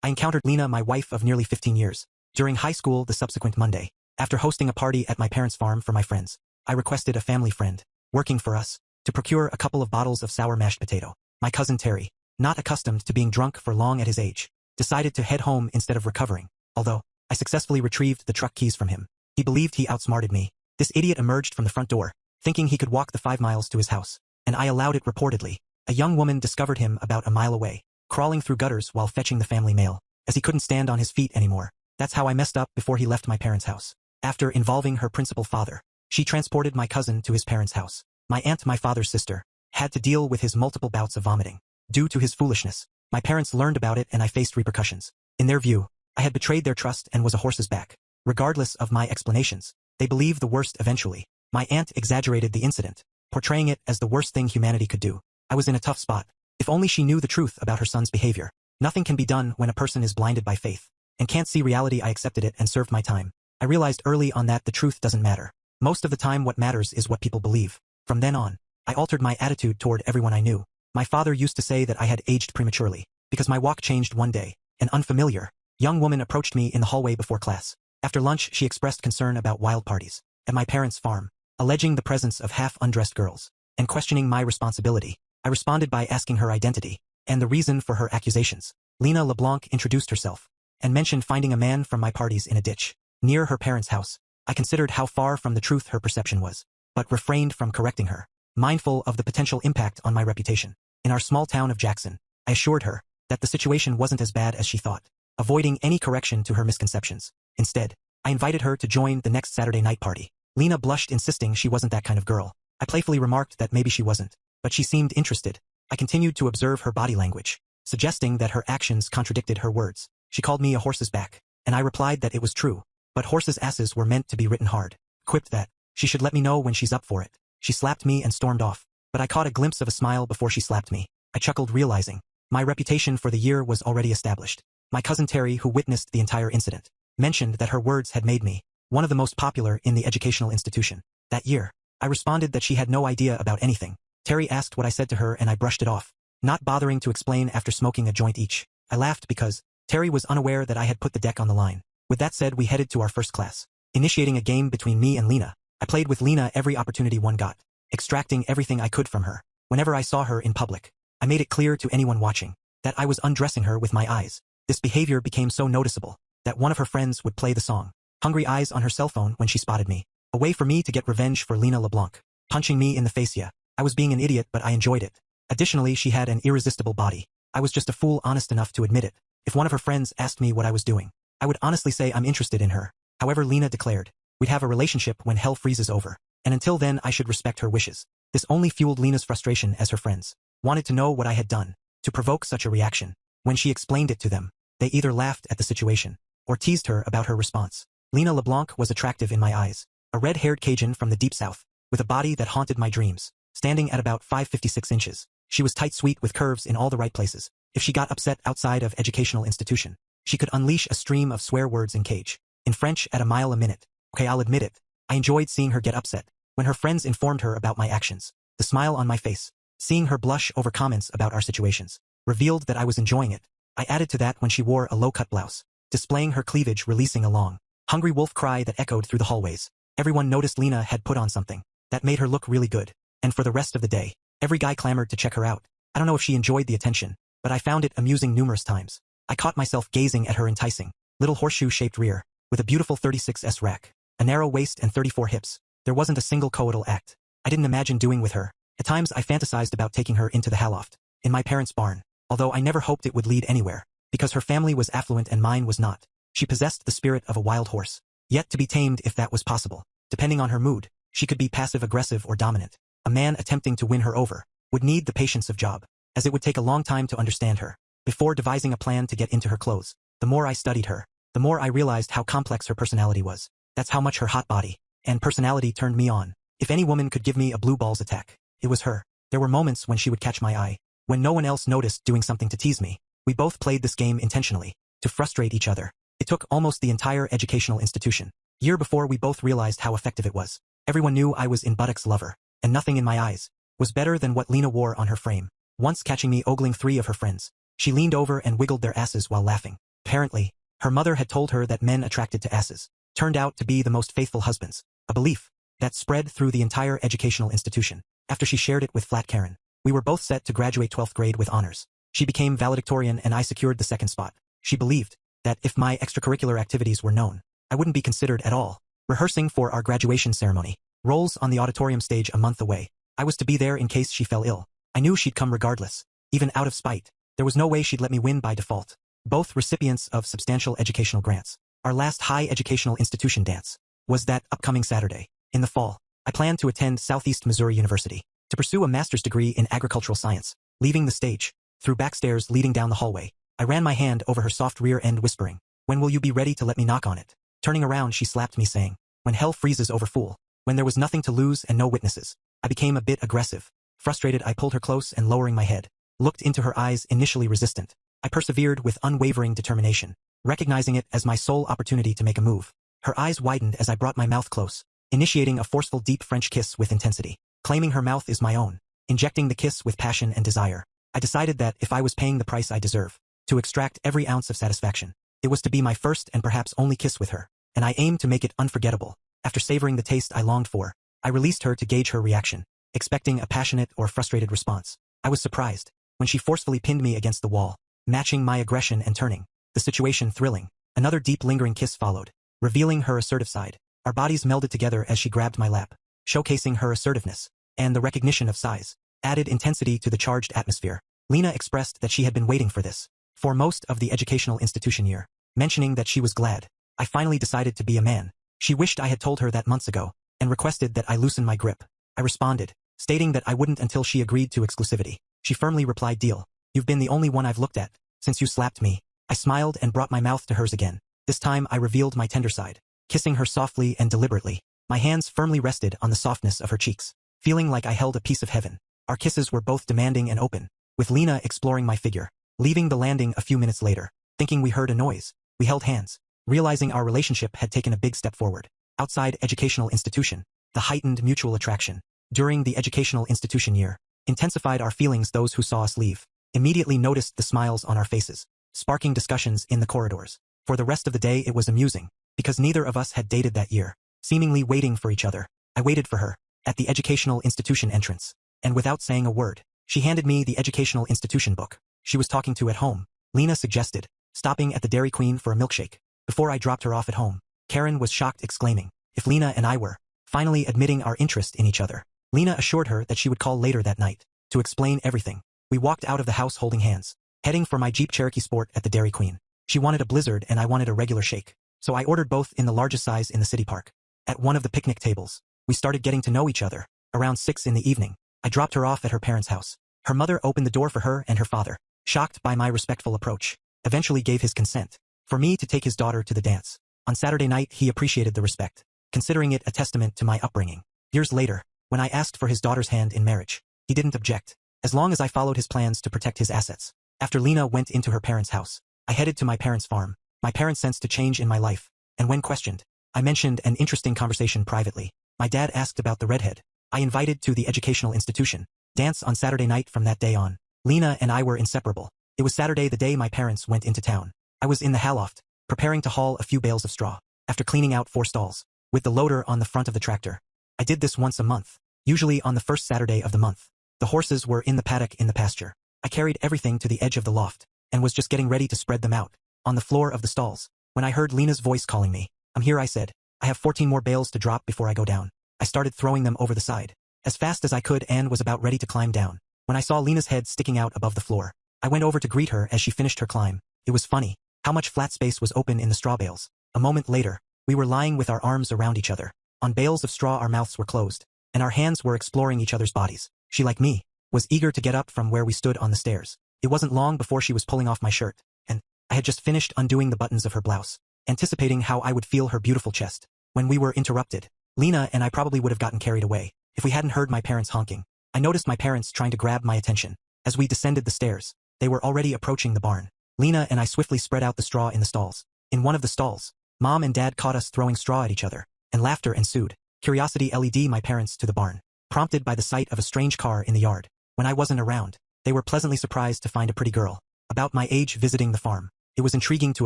I encountered Lena, my wife of nearly 15 years, during high school the subsequent Monday. After hosting a party at my parents' farm for my friends, I requested a family friend, working for us, to procure a couple of bottles of sour mashed potato. My cousin Terry, not accustomed to being drunk for long at his age, decided to head home instead of recovering. Although I successfully retrieved the truck keys from him, he believed he outsmarted me. This idiot emerged from the front door, thinking he could walk the 5 miles to his house, and I allowed it. Reportedly, a young woman discovered him about a mile away, crawling through gutters while fetching the family mail, as he couldn't stand on his feet anymore. That's how I messed up before he left my parents' house. After involving her principal father, she transported my cousin to his parents' house. My aunt, my father's sister, had to deal with his multiple bouts of vomiting. Due to his foolishness, my parents learned about it and I faced repercussions. In their view, I had betrayed their trust and was a horse's back. Regardless of my explanations, they believed the worst eventually. My aunt exaggerated the incident, portraying it as the worst thing humanity could do. I was in a tough spot. If only she knew the truth about her son's behavior. Nothing can be done when a person is blinded by faith and can't see reality. I accepted it and served my time. I realized early on that the truth doesn't matter. Most of the time what matters is what people believe. From then on, I altered my attitude toward everyone I knew. My father used to say that I had aged prematurely, because my walk changed one day. An unfamiliar, young woman approached me in the hallway before class. After lunch she expressed concern about wild parties at my parents' farm, alleging the presence of half-undressed girls, and questioning my responsibility. I responded by asking her identity, and the reason for her accusations. Lena LeBlanc introduced herself, and mentioned finding a man from my parties in a ditch, near her parents' house. I considered how far from the truth her perception was, but refrained from correcting her, mindful of the potential impact on my reputation. In our small town of Jackson, I assured her that the situation wasn't as bad as she thought, avoiding any correction to her misconceptions. Instead, I invited her to join the next Saturday night party. Lena blushed, insisting she wasn't that kind of girl. I playfully remarked that maybe she wasn't, but she seemed interested. I continued to observe her body language, suggesting that her actions contradicted her words. She called me a horse's back, and I replied that it was true, but horses' asses were meant to be ridden hard. Quipped that she should let me know when she's up for it. She slapped me and stormed off, but I caught a glimpse of a smile before she slapped me. I chuckled, realizing my reputation for the year was already established. My cousin Terry, who witnessed the entire incident, mentioned that her words had made me one of the most popular in the educational institution that year. I responded that she had no idea about anything. Terry asked what I said to her and I brushed it off, not bothering to explain after smoking a joint each. I laughed because Terry was unaware that I had put the deck on the line. With that said, we headed to our first class, initiating a game between me and Lena. I played with Lena every opportunity one got, extracting everything I could from her. Whenever I saw her in public, I made it clear to anyone watching that I was undressing her with my eyes. This behavior became so noticeable that one of her friends would play the song Hungry Eyes on her cell phone when she spotted me. A way for me to get revenge for Lena LeBlanc, punching me in the face. Yeah, I was being an idiot, but I enjoyed it. Additionally, she had an irresistible body. I was just a fool honest enough to admit it. If one of her friends asked me what I was doing, I would honestly say I'm interested in her. However, Lena declared we'd have a relationship when hell freezes over, and until then I should respect her wishes. This only fueled Lena's frustration, as her friends wanted to know what I had done to provoke such a reaction. When she explained it to them, they either laughed at the situation or teased her about her response. Lena LeBlanc was attractive in my eyes, a red-haired Cajun from the deep south, with a body that haunted my dreams. Standing at about 5'56" inches, she was tight, sweet, with curves in all the right places. If she got upset outside of educational institution, she could unleash a stream of swear words in Cage, in French, at a mile a minute. Okay, I'll admit it. I enjoyed seeing her get upset when her friends informed her about my actions. The smile on my face, seeing her blush over comments about our situations, revealed that I was enjoying it. I added to that when she wore a low-cut blouse, displaying her cleavage, releasing a long, hungry wolf cry that echoed through the hallways. Everyone noticed Lena had put on something that made her look really good, and for the rest of the day, every guy clamored to check her out. I don't know if she enjoyed the attention, but I found it amusing numerous times. I caught myself gazing at her enticing, little horseshoe-shaped rear, with a beautiful 36S rack, a narrow waist and 34 hips. There wasn't a single coital act I didn't imagine doing with her. At times I fantasized about taking her into the hayloft, in my parents' barn, although I never hoped it would lead anywhere, because her family was affluent and mine was not. She possessed the spirit of a wild horse, yet to be tamed if that was possible. Depending on her mood, she could be passive-aggressive or dominant. A man attempting to win her over would need the patience of Job, as it would take a long time to understand her before devising a plan to get into her clothes. The more I studied her, the more I realized how complex her personality was. That's how much her hot body and personality turned me on. If any woman could give me a blue balls attack, it was her. There were moments when she would catch my eye, when no one else noticed, doing something to tease me. We both played this game intentionally, to frustrate each other. It took almost the entire educational institution year before we both realized how effective it was. Everyone knew I was in buttocks lover, and nothing in my eyes was better than what Lena wore on her frame. Once catching me ogling 3 of her friends, she leaned over and wiggled their asses while laughing. Apparently, her mother had told her that men attracted to asses turned out to be the most faithful husbands, a belief that spread through the entire educational institution. After she shared it with Flat Karen, we were both set to graduate 12th grade with honors. She became valedictorian and I secured the second spot. She believed that if my extracurricular activities were known, I wouldn't be considered at all. Rehearsing for our graduation ceremony, roles on the auditorium stage a month away. I was to be there in case she fell ill. I knew she'd come regardless, even out of spite. There was no way she'd let me win by default. Both recipients of substantial educational grants. Our last high educational institution dance was that upcoming Saturday. In the fall, I planned to attend Southeast Missouri University to pursue a master's degree in agricultural science. Leaving the stage, through backstairs leading down the hallway, I ran my hand over her soft rear end whispering, "When will you be ready to let me knock on it?" Turning around, she slapped me saying, "When hell freezes over fool." When there was nothing to lose and no witnesses, I became a bit aggressive. Frustrated, I pulled her close and lowering my head, looked into her eyes, initially resistant. I persevered with unwavering determination, recognizing it as my sole opportunity to make a move. Her eyes widened as I brought my mouth close, initiating a forceful deep French kiss with intensity, claiming her mouth is my own, injecting the kiss with passion and desire. I decided that if I was paying the price I deserve, to extract every ounce of satisfaction, it was to be my first and perhaps only kiss with her, and I aimed to make it unforgettable. After savoring the taste I longed for, I released her to gauge her reaction, expecting a passionate or frustrated response. I was surprised when she forcefully pinned me against the wall, matching my aggression and turning the situation thrilling. Another deep lingering kiss followed, revealing her assertive side. Our bodies melded together as she grabbed my lap, showcasing her assertiveness, and the recognition of size added intensity to the charged atmosphere. Lena expressed that she had been waiting for this for most of the educational institution year, mentioning that she was glad I finally decided to be a man. She wished I had told her that months ago, and requested that I loosen my grip. I responded, stating that I wouldn't until she agreed to exclusivity. She firmly replied, "Deal. You've been the only one I've looked at since you slapped me." I smiled and brought my mouth to hers again. This time I revealed my tender side, kissing her softly and deliberately. My hands firmly rested on the softness of her cheeks, feeling like I held a piece of heaven. Our kisses were both demanding and open, with Lena exploring my figure. Leaving the landing a few minutes later, thinking we heard a noise, we held hands, realizing our relationship had taken a big step forward. Outside educational institution, the heightened mutual attraction during the educational institution year intensified our feelings. Those who saw us leave immediately noticed the smiles on our faces, sparking discussions in the corridors. For the rest of the day it was amusing, because neither of us had dated that year. Seemingly waiting for each other, I waited for her at the educational institution entrance, and without saying a word, she handed me the educational institution book she was talking to at home. Lena suggested stopping at the Dairy Queen for a milkshake before I dropped her off at home. Karen was shocked, exclaiming, "If Lena and I were finally admitting our interest in each other." Lena assured her that she would call later that night to explain everything. We walked out of the house holding hands, heading for my Jeep Cherokee Sport at the Dairy Queen. She wanted a Blizzard and I wanted a regular shake, so I ordered both in the largest size in the city park. At one of the picnic tables, we started getting to know each other. Around 6 in the evening, I dropped her off at her parents' house. Her mother opened the door for her, and her father, shocked by my respectful approach, eventually gave his consent for me to take his daughter to the dance. On Saturday night he appreciated the respect, considering it a testament to my upbringing. Years later, when I asked for his daughter's hand in marriage, he didn't object, as long as I followed his plans to protect his assets. After Lena went into her parents' house, I headed to my parents' farm. My parents sensed a change in my life, and when questioned, I mentioned an interesting conversation privately. My dad asked about the redhead I invited to the educational institution dance on Saturday night. From that day on, Lena and I were inseparable. It was Saturday, the day my parents went into town. I was in the hayloft, preparing to haul a few bales of straw, after cleaning out 4 stalls, with the loader on the front of the tractor. I did this once a month, usually on the first Saturday of the month. The horses were in the paddock in the pasture. I carried everything to the edge of the loft, and was just getting ready to spread them out on the floor of the stalls, when I heard Lena's voice calling me. "I'm here," I said. "I have 14 more bales to drop before I go down." I started throwing them over the side, as fast as I could, and was about ready to climb down, when I saw Lena's head sticking out above the floor. I went over to greet her as she finished her climb. It was funny how much flat space was open in the straw bales. A moment later, we were lying with our arms around each other. On bales of straw our mouths were closed, and our hands were exploring each other's bodies. She, like me, was eager to get up from where we stood on the stairs. It wasn't long before she was pulling off my shirt, and I had just finished undoing the buttons of her blouse, anticipating how I would feel her beautiful chest, when we were interrupted. Lena and I probably would have gotten carried away if we hadn't heard my parents honking. I noticed my parents trying to grab my attention. As we descended the stairs, they were already approaching the barn. Lena and I swiftly spread out the straw in the stalls. In one of the stalls, Mom and Dad caught us throwing straw at each other, and laughter ensued. Curiosity led my parents to the barn, prompted by the sight of a strange car in the yard. When I wasn't around, they were pleasantly surprised to find a pretty girl, about my age, visiting the farm. It was intriguing to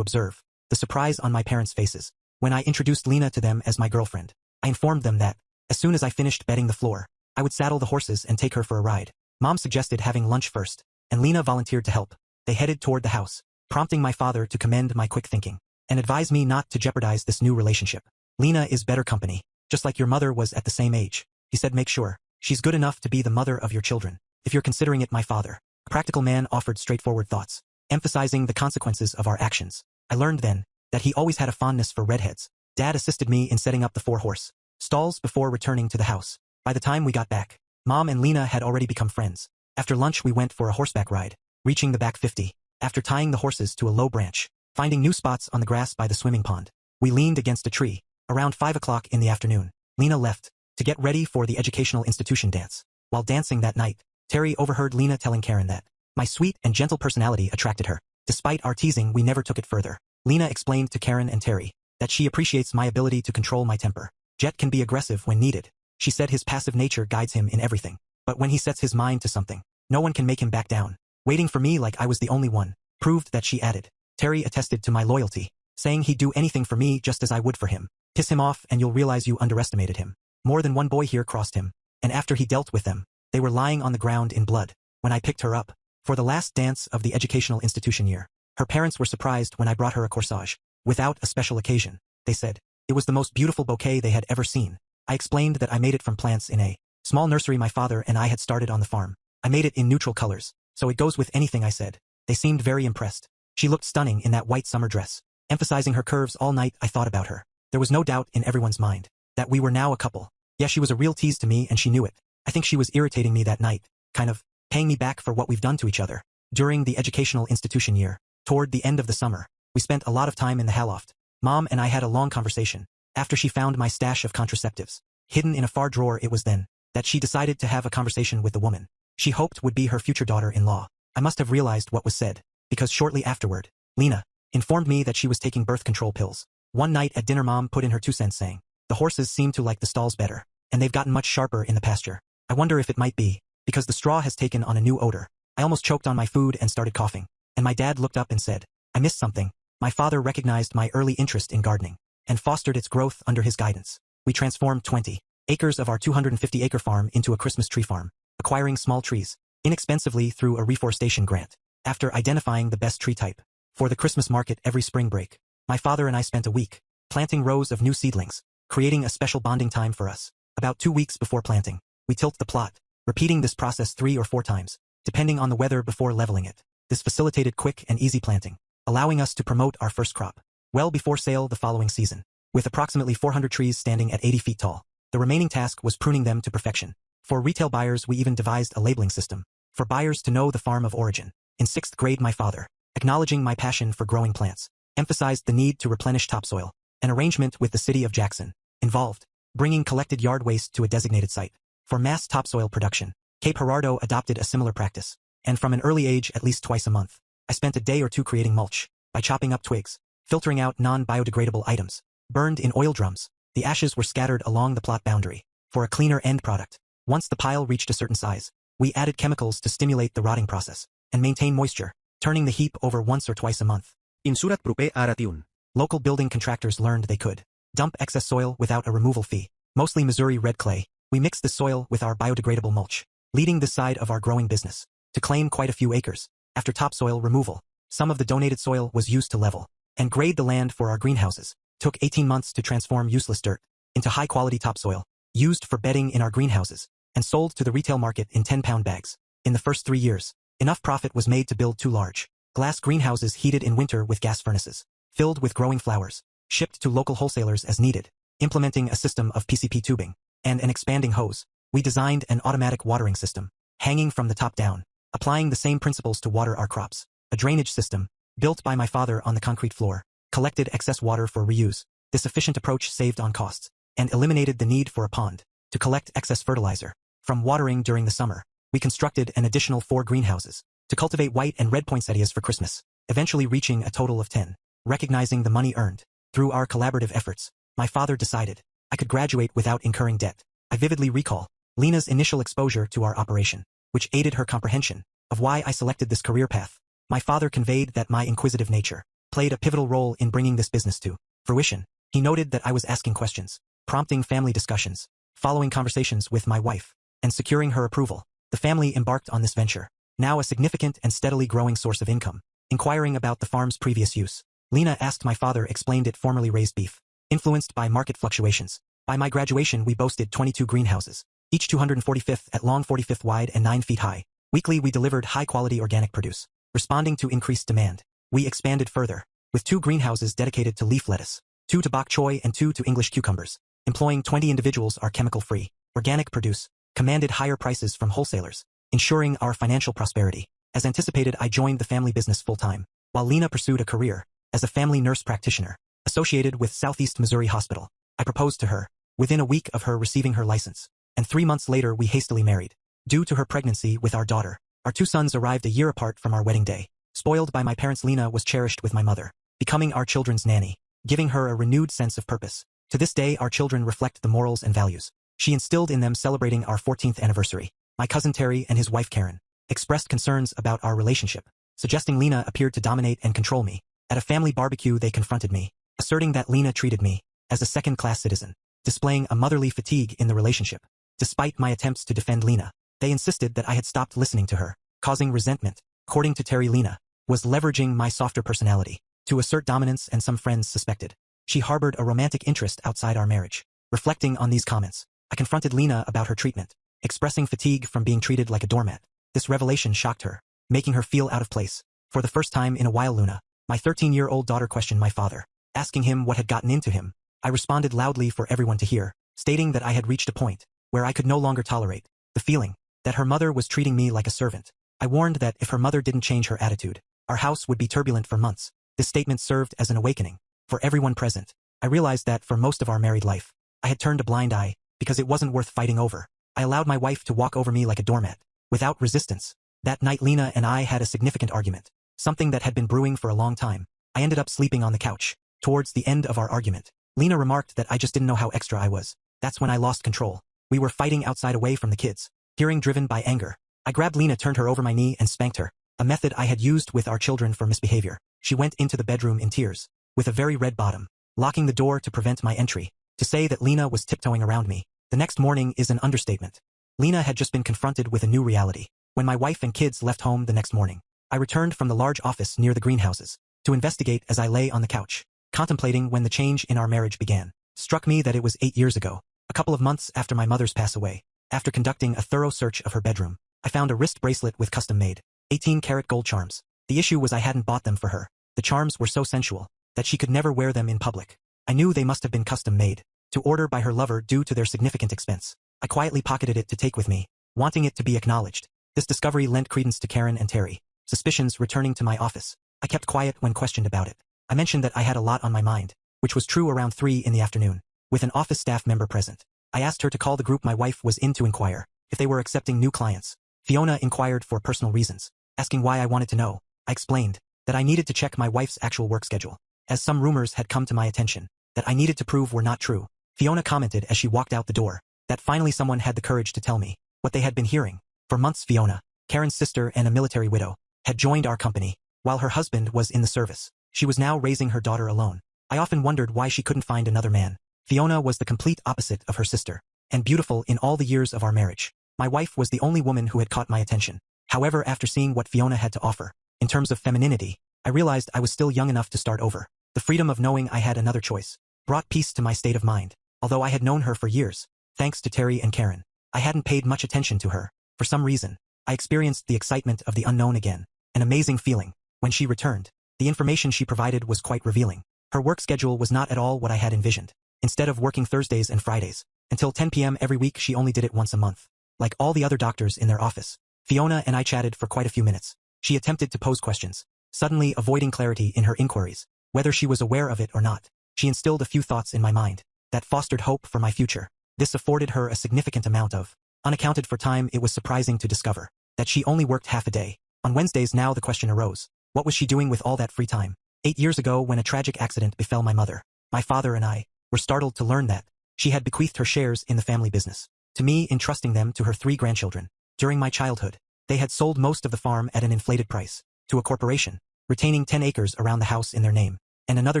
observe the surprise on my parents' faces. When I introduced Lena to them as my girlfriend, I informed them that, as soon as I finished bedding the floor, I would saddle the horses and take her for a ride. Mom suggested having lunch first, and Lena volunteered to help. They headed toward the house, prompting my father to commend my quick thinking and advise me not to jeopardize this new relationship. Lena is better company, just like your mother was at the same age. He said, make sure she's good enough to be the mother of your children. If you're considering it, my father, a practical man, offered straightforward thoughts, emphasizing the consequences of our actions. I learned then that he always had a fondness for redheads. Dad assisted me in setting up the 4-horse stalls before returning to the house. By the time we got back, Mom and Lena had already become friends. After lunch we went for a horseback ride, reaching the back 50. After tying the horses to a low branch, finding new spots on the grass by the swimming pond, we leaned against a tree. Around 5 o'clock in the afternoon, Lena left to get ready for the educational institution dance. While dancing that night, Terry overheard Lena telling Karen that my sweet and gentle personality attracted her. Despite our teasing, we never took it further. Lena explained to Karen and Terry that she appreciates my ability to control my temper. Jet can be aggressive when needed. She said his passive nature guides him in everything. But when he sets his mind to something, no one can make him back down. Waiting for me like I was the only one proved that, she added. Terry attested to my loyalty, saying he'd do anything for me just as I would for him. Piss him off and you'll realize you underestimated him. More than one boy here crossed him, and after he dealt with them, they were lying on the ground in blood. When I picked her up for the last dance of the educational institution year, her parents were surprised when I brought her a corsage. Without a special occasion, they said it was the most beautiful bouquet they had ever seen. I explained that I made it from plants in a small nursery my father and I had started on the farm. I made it in neutral colors, so it goes with anything, I said. They seemed very impressed. She looked stunning in that white summer dress. Emphasizing her curves all night, I thought about her. There was no doubt in everyone's mind that we were now a couple. Yeah, she was a real tease to me and she knew it. I think she was irritating me that night, kind of paying me back for what we've done to each other. During the educational institution year, toward the end of the summer, we spent a lot of time in the hayloft. Mom and I had a long conversation. After she found my stash of contraceptives hidden in a far drawer, it was then that she decided to have a conversation with the woman she hoped would be her future daughter-in-law. I must have realized what was said, because shortly afterward, Lena informed me that she was taking birth control pills. One night at dinner, Mom put in her 2 cents saying, the horses seem to like the stalls better, and they've gotten much sharper in the pasture. I wonder if it might be because the straw has taken on a new odor. I almost choked on my food and started coughing, and my dad looked up and said, I missed something. My father recognized my early interest in gardening and fostered its growth under his guidance. We transformed 20 acres of our 250-acre farm into a Christmas tree farm, acquiring small trees inexpensively through a reforestation grant. After identifying the best tree type for the Christmas market every spring break, my father and I spent a week planting rows of new seedlings, creating a special bonding time for us. About 2 weeks before planting, we tilled the plot, repeating this process 3 or 4 times, depending on the weather before leveling it. This facilitated quick and easy planting, allowing us to promote our first crop well before sale the following season. With approximately 400 trees standing at 80 feet tall, the remaining task was pruning them to perfection. For retail buyers, we even devised a labeling system for buyers to know the farm of origin. In 6th grade, my father, acknowledging my passion for growing plants, emphasized the need to replenish topsoil. An arrangement with the city of Jackson involved bringing collected yard waste to a designated site for mass topsoil production. Cape Girardeau adopted a similar practice, and from an early age, at least twice a month, I spent a day or two creating mulch by chopping up twigs, filtering out non-biodegradable items, burned in oil drums. The ashes were scattered along the plot boundary for a cleaner end product. Once the pile reached a certain size, we added chemicals to stimulate the rotting process and maintain moisture, turning the heap over once or twice a month. Insurat Prope Aratiun. Local building contractors learned they could dump excess soil without a removal fee, mostly Missouri red clay. We mixed the soil with our biodegradable mulch, leading this side of our growing business to claim quite a few acres. After topsoil removal, some of the donated soil was used to level and grade the land for our greenhouses. Took 18 months to transform useless dirt into high-quality topsoil, used for bedding in our greenhouses, and sold to the retail market in 10-pound bags. In the first 3 years, enough profit was made to build 2 large glass greenhouses heated in winter with gas furnaces, filled with growing flowers, shipped to local wholesalers as needed, implementing a system of PCP tubing and an expanding hose. We designed an automatic watering system, hanging from the top down, applying the same principles to water our crops. A drainage system, built by my father on the concrete floor, collected excess water for reuse. This efficient approach saved on costs and eliminated the need for a pond to collect excess fertilizer. From watering during the summer, we constructed an additional 4 greenhouses to cultivate white and red poinsettias for Christmas, eventually reaching a total of 10. Recognizing the money earned through our collaborative efforts, my father decided I could graduate without incurring debt. I vividly recall Lena's initial exposure to our operation, which aided her comprehension of why I selected this career path. My father conveyed that my inquisitive nature, played a pivotal role in bringing this business to fruition. He noted that I was asking questions, prompting family discussions, following conversations with my wife, and securing her approval. The family embarked on this venture, now a significant and steadily growing source of income. Inquiring about the farm's previous use, Lena asked my father explained it formerly raised beef, influenced by market fluctuations. By my graduation we boasted 22 greenhouses, each 245th at long 45th wide and 9 feet high. Weekly we delivered high-quality organic produce. Responding to increased demand, we expanded further, with 2 greenhouses dedicated to leaf lettuce, 2 to bok choy and 2 to English cucumbers. Employing 20 individuals our chemical-free, organic produce, commanded higher prices from wholesalers, ensuring our financial prosperity. As anticipated, I joined the family business full-time, while Lena pursued a career as a family nurse practitioner, associated with Southeast Missouri Hospital. I proposed to her, within a week of her receiving her license, and 3 months later we hastily married. Due to her pregnancy with our daughter, our 2 sons arrived a year apart from our wedding day. Spoiled by my parents, Lena was cherished with my mother, becoming our children's nanny, giving her a renewed sense of purpose. To this day our children reflect the morals and values she instilled in them. Celebrating our 14th anniversary, my cousin Terry and his wife Karen expressed concerns about our relationship, suggesting Lena appeared to dominate and control me. At a family barbecue they confronted me, asserting that Lena treated me as a second-class citizen, displaying a motherly fatigue in the relationship. Despite my attempts to defend Lena, they insisted that I had stopped listening to her, causing resentment. According to Terry, Lena was leveraging my softer personality to assert dominance, and some friends suspected she harbored a romantic interest outside our marriage. Reflecting on these comments, I confronted Lena about her treatment, expressing fatigue from being treated like a doormat. This revelation shocked her, making her feel out of place. For the first time in a while, Luna, my 13-year-old daughter, questioned my father, asking him what had gotten into him. I responded loudly for everyone to hear, stating that I had reached a point where I could no longer tolerate the feeling that her mother was treating me like a servant. I warned that if her mother didn't change her attitude, our house would be turbulent for months. This statement served as an awakening for everyone present. I realized that for most of our married life, I had turned a blind eye because it wasn't worth fighting over. I allowed my wife to walk over me like a doormat, without resistance. That night Lena and I had a significant argument, something that had been brewing for a long time. I ended up sleeping on the couch. Towards the end of our argument, Lena remarked that I just didn't know how extra I was. That's when I lost control. We were fighting outside away from the kids. Hearing driven by anger, I grabbed Lena, turned her over my knee and spanked her, a method I had used with our children for misbehavior. She went into the bedroom in tears, with a very red bottom, locking the door to prevent my entry. To say that Lena was tiptoeing around me the next morning is an understatement. Lena had just been confronted with a new reality. When my wife and kids left home the next morning, I returned from the large office near the greenhouses to investigate. As I lay on the couch, contemplating when the change in our marriage began, struck me that it was 8 years ago, a couple of months after my mother's pass away. After conducting a thorough search of her bedroom, I found a wrist bracelet with custom-made 18-karat gold charms. The issue was I hadn't bought them for her. The charms were so sensual that she could never wear them in public. I knew they must have been custom-made to order by her lover due to their significant expense. I quietly pocketed it to take with me, wanting it to be acknowledged. This discovery lent credence to Karen and Terry, suspicions returning to my office. I kept quiet when questioned about it. I mentioned that I had a lot on my mind, which was true around 3 in the afternoon. With an office staff member present, I asked her to call the group my wife was in to inquire if they were accepting new clients. Fiona inquired for personal reasons, asking why I wanted to know. I explained that I needed to check my wife's actual work schedule, as some rumors had come to my attention that I needed to prove were not true. Fiona commented as she walked out the door that finally someone had the courage to tell me what they had been hearing. For months Fiona, Karen's sister and a military widow, had joined our company, while her husband was in the service. She was now raising her daughter alone. I often wondered why she couldn't find another man. Fiona was the complete opposite of her sister, and beautiful in all the years of our marriage. My wife was the only woman who had caught my attention. However, after seeing what Fiona had to offer, in terms of femininity, I realized I was still young enough to start over. The freedom of knowing I had another choice brought peace to my state of mind. Although I had known her for years, thanks to Terry and Karen, I hadn't paid much attention to her. For some reason, I experienced the excitement of the unknown again, an amazing feeling. When she returned, the information she provided was quite revealing. Her work schedule was not at all what I had envisioned. Instead of working Thursdays and Fridays until 10 p.m. every week, she only did it once a month. Like all the other doctors in their office, Fiona and I chatted for quite a few minutes. She attempted to pose questions, suddenly avoiding clarity in her inquiries, whether she was aware of it or not. She instilled a few thoughts in my mind that fostered hope for my future. This afforded her a significant amount of unaccounted for time. It was surprising to discover that she only worked half a day. On Wednesdays now the question arose, what was she doing with all that free time? 8 years ago, when a tragic accident befell my mother, my father and I were startled to learn that she had bequeathed her shares in the family business to me, entrusting them to her 3 grandchildren. During my childhood, they had sold most of the farm at an inflated price to a corporation. retaining 10 acres around the house in their name, and another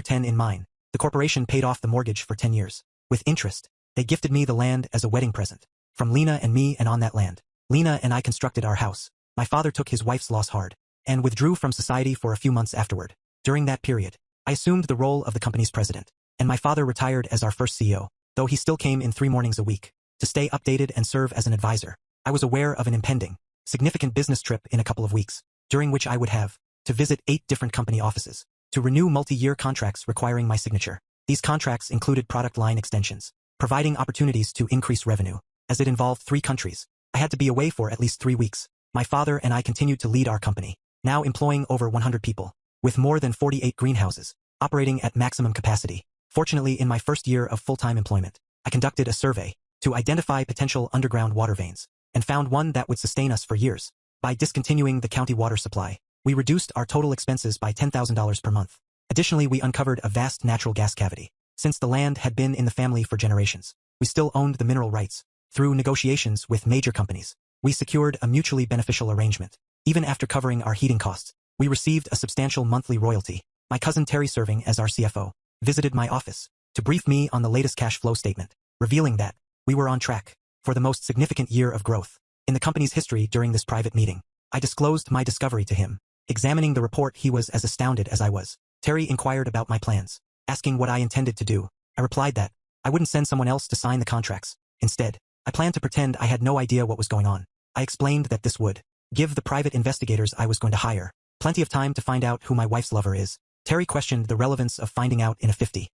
10 in mine. The corporation paid off the mortgage for 10 years. With interest, they gifted me the land as a wedding present. From Lena and me, and on that land, Lena and I constructed our house. My father took his wife's loss hard, and withdrew from society for a few months afterward. During that period, I assumed the role of the company's president, and my father retired as our first CEO, though he still came in 3 mornings a week to stay updated and serve as an advisor. I was aware of an impending, significant business trip in a couple of weeks, during which I would have to visit 8 different company offices, to renew multi-year contracts requiring my signature. These contracts included product line extensions, providing opportunities to increase revenue. As it involved 3 countries, I had to be away for at least 3 weeks. My father and I continued to lead our company, now employing over 100 people, with more than 48 greenhouses, operating at maximum capacity. Fortunately, in my first year of full-time employment, I conducted a survey to identify potential underground water veins, and found one that would sustain us for years. By discontinuing the county water supply, we reduced our total expenses by $10,000 per month. Additionally, we uncovered a vast natural gas cavity. Since the land had been in the family for generations, we still owned the mineral rights. Through negotiations with major companies, we secured a mutually beneficial arrangement. Even after covering our heating costs, we received a substantial monthly royalty. My cousin Terry, serving as our CFO, visited my office to brief me on the latest cash flow statement, revealing that we were on track for the most significant year of growth in the company's history. During this private meeting, I disclosed my discovery to him. Examining the report, he was as astounded as I was. Terry inquired about my plans, asking what I intended to do. I replied that I wouldn't send someone else to sign the contracts. Instead, I planned to pretend I had no idea what was going on. I explained that this would give the private investigators I was going to hire plenty of time to find out who my wife's lover is. Terry questioned the relevance of finding out in a 50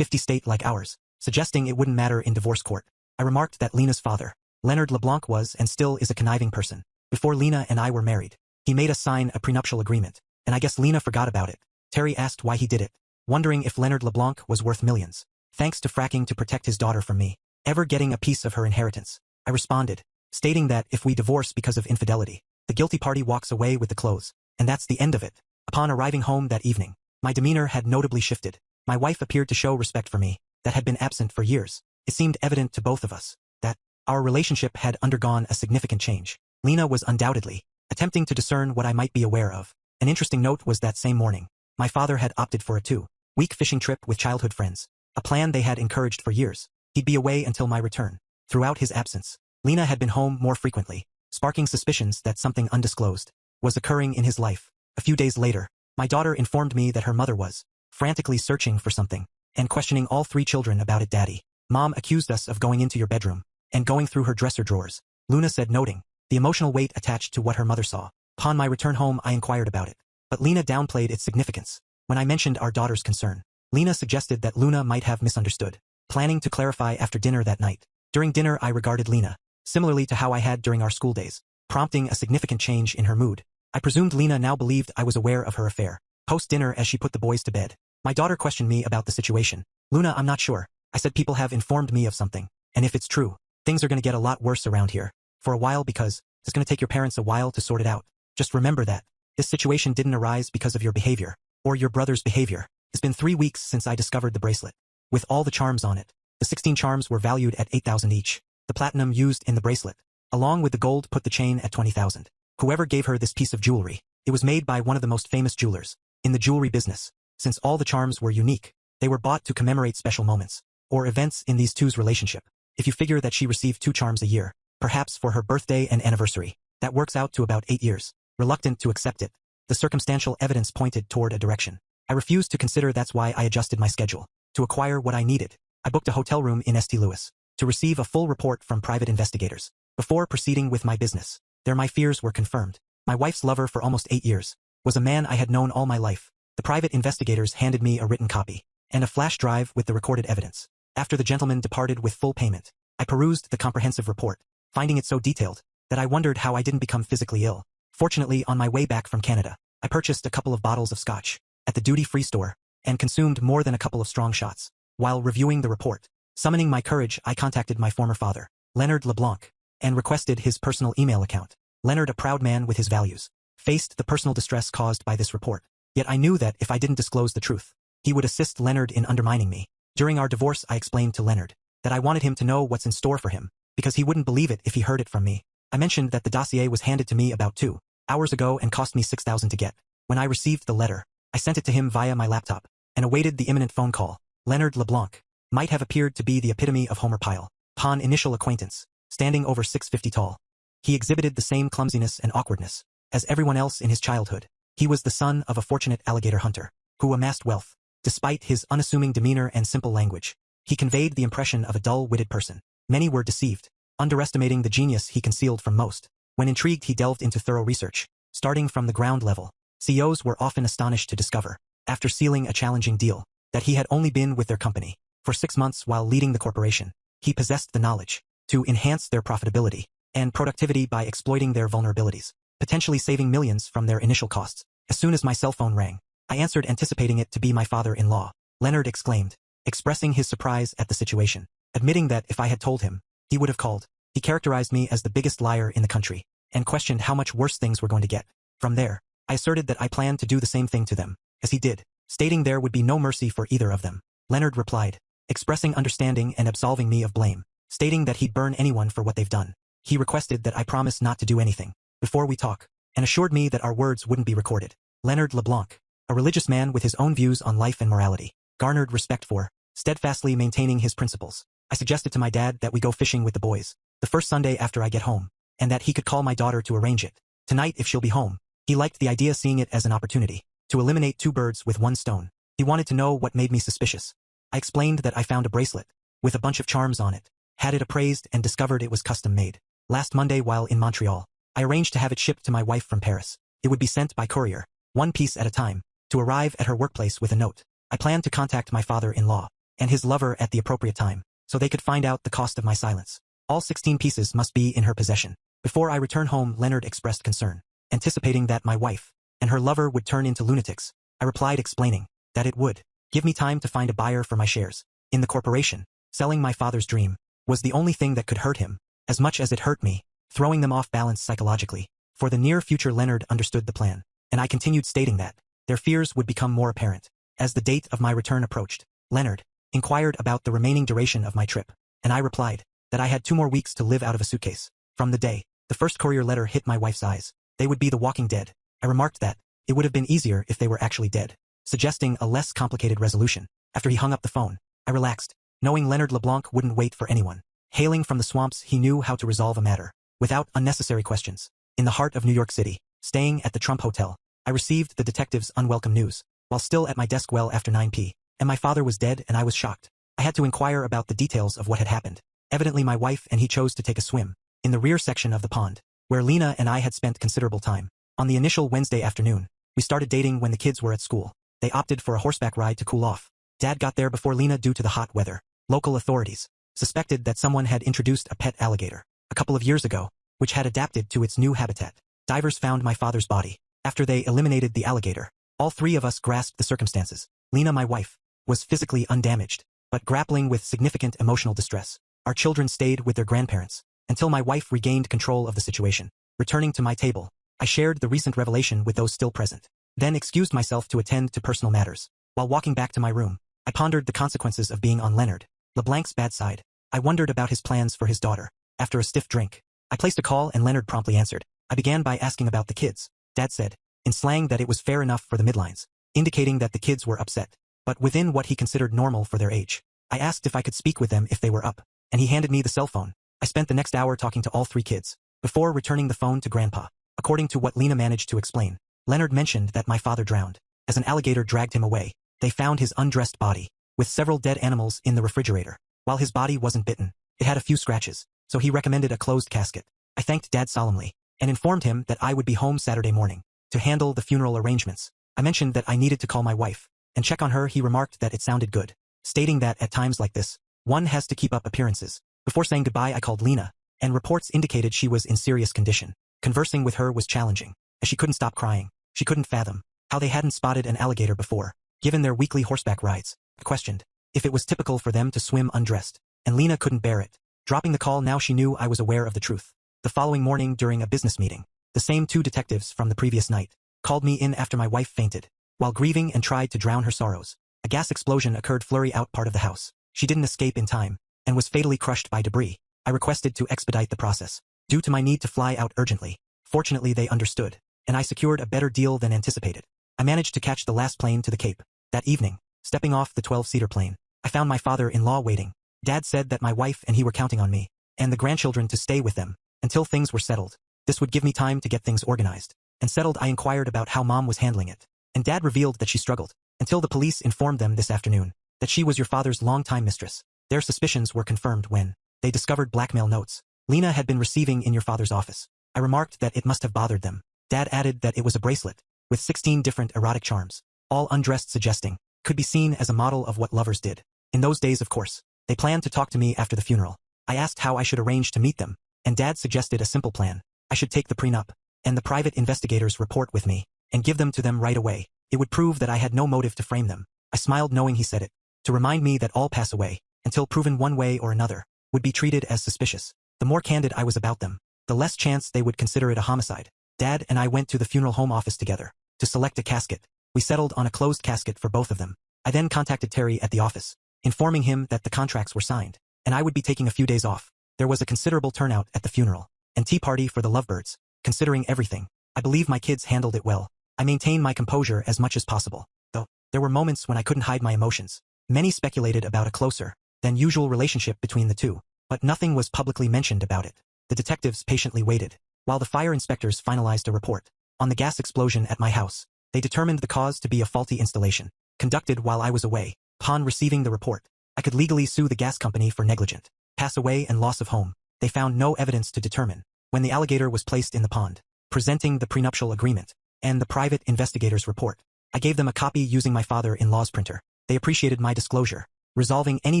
state like ours, suggesting it wouldn't matter in divorce court. I remarked that Lena's father, Leonard LeBlanc, was and still is a conniving person. Before Lena and I were married, he made us sign a prenuptial agreement, and I guess Lena forgot about it. Terry asked why he did it, wondering if Leonard LeBlanc was worth millions, thanks to fracking to protect his daughter from me ever getting a piece of her inheritance. I responded, stating that if we divorce because of infidelity, the guilty party walks away with the clothes, and that's the end of it. Upon arriving home that evening, my demeanor had notably shifted. My wife appeared to show respect for me that had been absent for years. It seemed evident to both of us that our relationship had undergone a significant change. Lena was undoubtedly attempting to discern what I might be aware of. An interesting note was that same morning, my father had opted for a 2-week fishing trip with childhood friends, a plan they had encouraged for years. He'd be away until my return. Throughout his absence, Lena had been home more frequently, sparking suspicions that something undisclosed was occurring in his life. A few days later, my daughter informed me that her mother was frantically searching for something and questioning all 3 children about it. Daddy, Mom accused us of going into your bedroom and going through her dresser drawers, Luna said, noting the emotional weight attached to what her mother saw. Upon my return home, I inquired about it, but Lena downplayed its significance. When I mentioned our daughter's concern, Lena suggested that Luna might have misunderstood, planning to clarify after dinner that night. During dinner, I regarded Lena similarly to how I had during our school days, prompting a significant change in her mood. I presumed Lena now believed I was aware of her affair. Post-dinner, as she put the boys to bed, my daughter questioned me about the situation. Luna, I'm not sure. I said people have informed me of something, and if it's true, things are going to get a lot worse around here for a while because it's going to take your parents a while to sort it out. Just remember that this situation didn't arise because of your behavior or your brother's behavior. It's been 3 weeks since I discovered the bracelet with all the charms on it. The 16 charms were valued at $8,000 each. The platinum used in the bracelet, along with the gold, put the chain at $20,000. Whoever gave her this piece of jewelry, it was made by one of the most famous jewelers in the jewelry business. Since all the charms were unique, they were bought to commemorate special moments or events in these two's relationship. If you figure that she received 2 charms a year, perhaps for her birthday and anniversary, that works out to about 8 years. Reluctant to accept it, the circumstantial evidence pointed toward a direction I refused to consider. That's why I adjusted my schedule to acquire what I needed. I booked a hotel room in St. Louis to receive a full report from private investigators before proceeding with my business. There my fears were confirmed. My wife's lover for almost 8 years was a man I had known all my life. The private investigators handed me a written copy and a flash drive with the recorded evidence. After the gentleman departed with full payment, I perused the comprehensive report, finding it so detailed that I wondered how I didn't become physically ill. Fortunately, on my way back from Canada, I purchased a couple of bottles of scotch at the duty-free store and consumed more than a couple of strong shots. While reviewing the report, summoning my courage, I contacted my former father, Leonard LeBlanc, and requested his personal email account. Leonard, a proud man with his values, faced the personal distress caused by this report. Yet I knew that if I didn't disclose the truth, he would assist Leonard in undermining me. During our divorce, I explained to Leonard that I wanted him to know what's in store for him, because he wouldn't believe it if he heard it from me. I mentioned that the dossier was handed to me about 2 hours ago and cost me $6,000 to get. When I received the letter, I sent it to him via my laptop and awaited the imminent phone call. Leonard LeBlanc might have appeared to be the epitome of Homer Pyle. Upon initial acquaintance, standing over 6'50" tall, he exhibited the same clumsiness and awkwardness as everyone else in his childhood. He was the son of a fortunate alligator hunter who amassed wealth. Despite his unassuming demeanor and simple language, he conveyed the impression of a dull-witted person. Many were deceived, underestimating the genius he concealed from most. When intrigued, he delved into thorough research, starting from the ground level. CEOs were often astonished to discover, after sealing a challenging deal, that he had only been with their company for 6 months while leading the corporation. He possessed the knowledge to enhance their profitability and productivity by exploiting their vulnerabilities, potentially saving millions from their initial costs. As soon as my cell phone rang, I answered, anticipating it to be my father-in-law. Leonard exclaimed, expressing his surprise at the situation, admitting that if I had told him, he would have called. He characterized me as the biggest liar in the country and questioned how much worse things were going to get. From there, I asserted that I planned to do the same thing to them as he did, stating there would be no mercy for either of them. Leonard replied, expressing understanding and absolving me of blame, stating that he'd burn anyone for what they've done. He requested that I promise not to do anything before we talk, and assured me that our words wouldn't be recorded. Leonard LeBlanc, a religious man with his own views on life and morality, garnered respect for steadfastly maintaining his principles. I suggested to my dad that we go fishing with the boys the first Sunday after I get home, and that he could call my daughter to arrange it tonight if she'll be home. He liked the idea, seeing it as an opportunity to eliminate 2 birds with 1 stone. He wanted to know what made me suspicious. I explained that I found a bracelet with a bunch of charms on it, had it appraised, and discovered it was custom made. Last Monday while in Montreal, I arranged to have it shipped to my wife from Paris. It would be sent by courier, 1 piece at a time, to arrive at her workplace with a note. I planned to contact my father-in-law and his lover at the appropriate time, so they could find out the cost of my silence. All 16 pieces must be in her possession before I return home. Leonard expressed concern, anticipating that my wife and her lover would turn into lunatics. I replied, explaining that it would give me time to find a buyer for my shares in the corporation. Selling my father's dream was the only thing that could hurt him as much as it hurt me, throwing them off balance psychologically. For the near future, Leonard understood the plan, and I continued, stating that their fears would become more apparent as the date of my return approached. Leonard inquired about the remaining duration of my trip, and I replied that I had 2 more weeks to live out of a suitcase. From the day the first courier letter hit my wife's eyes, they would be the walking dead. I remarked that it would have been easier if they were actually dead, suggesting a less complicated resolution. After he hung up the phone, I relaxed, knowing Leonard LeBlanc wouldn't wait for anyone. Hailing from the swamps, he knew how to resolve a matter without unnecessary questions. In the heart of New York City, staying at the Trump Hotel, I received the detective's unwelcome news while still at my desk well after 9 p.m. and my father was dead, and I was shocked. I had to inquire about the details of what had happened. Evidently my wife and he chose to take a swim in the rear section of the pond, where Lena and I had spent considerable time. On the initial Wednesday afternoon, we started dating when the kids were at school. They opted for a horseback ride to cool off. Dad got there before Lena due to the hot weather. Local authorities suspected that someone had introduced a pet alligator a couple of years ago, which had adapted to its new habitat. Divers found my father's body after they eliminated the alligator. All 3 of us grasped the circumstances. Lena, my wife, was physically undamaged, but grappling with significant emotional distress. Our children stayed with their grandparents until my wife regained control of the situation. Returning to my table, I shared the recent revelation with those still present, then excused myself to attend to personal matters. While walking back to my room, I pondered the consequences of being on Leonard LeBlanc's bad side. I wondered about his plans for his daughter. After a stiff drink, I placed a call and Leonard promptly answered. I began by asking about the kids. Dad said, in slang, that it was fair enough for the midlines, indicating that the kids were upset, but within what he considered normal for their age. I asked if I could speak with them if they were up, and he handed me the cell phone. I spent the next hour talking to all 3 kids before returning the phone to Grandpa. According to what Lena managed to explain, Leonard mentioned that my father drowned as an alligator dragged him away. They found his undressed body with several dead animals in the refrigerator. While his body wasn't bitten, it had a few scratches, so he recommended a closed casket. I thanked Dad solemnly and informed him that I would be home Saturday morning to handle the funeral arrangements. I mentioned that I needed to call my wife and check on her. He remarked that it sounded good, stating that at times like this, one has to keep up appearances. Before saying goodbye, I called Lena, and reports indicated she was in serious condition. Conversing with her was challenging, as she couldn't stop crying. She couldn't fathom how they hadn't spotted an alligator before, given their weekly horseback rides. I questioned if it was typical for them to swim undressed, and Lena couldn't bear it. Dropping the call, now she knew I was aware of the truth. The following morning, during a business meeting, the same 2 detectives from the previous night called me in after my wife fainted while grieving and tried to drown her sorrows. A gas explosion occurred flurry out part of the house. She didn't escape in time and was fatally crushed by debris. I requested to expedite the process due to my need to fly out urgently. Fortunately, they understood, and I secured a better deal than anticipated. I managed to catch the last plane to the Cape. That evening, stepping off the 12-seater plane, I found my father-in-law waiting. Dad said that my wife and he were counting on me, and the grandchildren to stay with them, until things were settled. This would give me time to get things organized. And settled, I inquired about how Mom was handling it. And Dad revealed that she struggled, until the police informed them this afternoon, that she was your father's longtime mistress. Their suspicions were confirmed when they discovered blackmail notes Lena had been receiving in your father's office. I remarked that it must have bothered them. Dad added that it was a bracelet, with 16 different erotic charms, all undressed, suggesting could be seen as a model of what lovers did. In those days, of course. They planned to talk to me after the funeral. I asked how I should arrange to meet them, and Dad suggested a simple plan. I should take the prenup and the private investigator's report with me, and give them to them right away. It would prove that I had no motive to frame them. I smiled knowing he said it, to remind me that all pass away, until proven one way or another, would be treated as suspicious. The more candid I was about them, the less chance they would consider it a homicide. Dad and I went to the funeral home office together, to select a casket. We settled on a closed casket for both of them. I then contacted Terry at the office, informing him that the contracts were signed, and I would be taking a few days off. There was a considerable turnout at the funeral, and tea party for the lovebirds. Considering everything, I believe my kids handled it well. I maintained my composure as much as possible, though there were moments when I couldn't hide my emotions. Many speculated about a closer than usual relationship between the two, but nothing was publicly mentioned about it. The detectives patiently waited, while the fire inspectors finalized a report on the gas explosion at my house. They determined the cause to be a faulty installation, conducted while I was away. Upon receiving the report, I could legally sue the gas company for negligent pass away and loss of home. They found no evidence to determine when the alligator was placed in the pond. Presenting the prenuptial agreement and the private investigator's report, I gave them a copy using my father-in-law's printer. They appreciated my disclosure, resolving any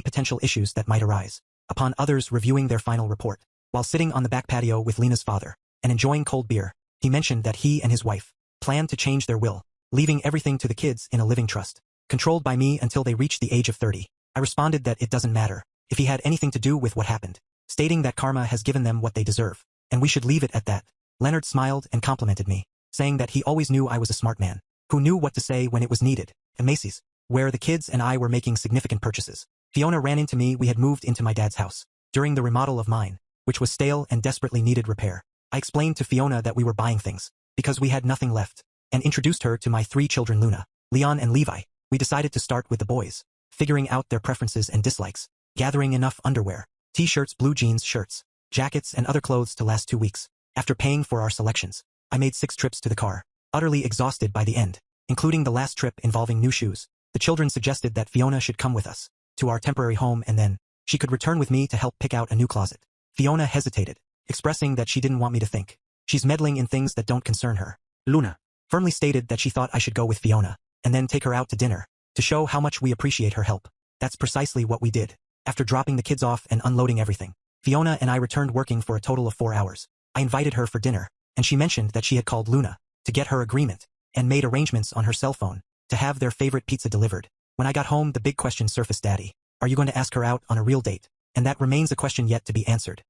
potential issues that might arise. Upon others reviewing their final report, while sitting on the back patio with Lena's father and enjoying cold beer, he mentioned that he and his wife planned to change their will, leaving everything to the kids in a living trust, controlled by me until they reached the age of 30. I responded that it doesn't matter if he had anything to do with what happened, stating that karma has given them what they deserve, and we should leave it at that. Leonard smiled and complimented me, saying that he always knew I was a smart man, who knew what to say when it was needed. At Macy's, where the kids and I were making significant purchases, Fiona ran into me. We had moved into my dad's house during the remodel of mine, which was stale and desperately needed repair. I explained to Fiona that we were buying things because we had nothing left, and introduced her to my 3 children, Luna, Leon and Levi. We decided to start with the boys, figuring out their preferences and dislikes, gathering enough underwear, t-shirts, blue jeans, shirts, jackets, and other clothes to last 2 weeks. After paying for our selections, I made 6 trips to the car, utterly exhausted by the end, including the last trip involving new shoes. The children suggested that Fiona should come with us to our temporary home, and then she could return with me to help pick out a new closet. Fiona hesitated, expressing that she didn't want me to think she's meddling in things that don't concern her. Luna firmly stated that she thought I should go with Fiona, and then take her out to dinner, to show how much we appreciate her help. That's precisely what we did. After dropping the kids off and unloading everything, Fiona and I returned working for a total of 4 hours. I invited her for dinner, and she mentioned that she had called Luna to get her agreement, and made arrangements on her cell phone to have their favorite pizza delivered. When I got home, the big question surfaced: Daddy, are you going to ask her out on a real date? And that remains a question yet to be answered.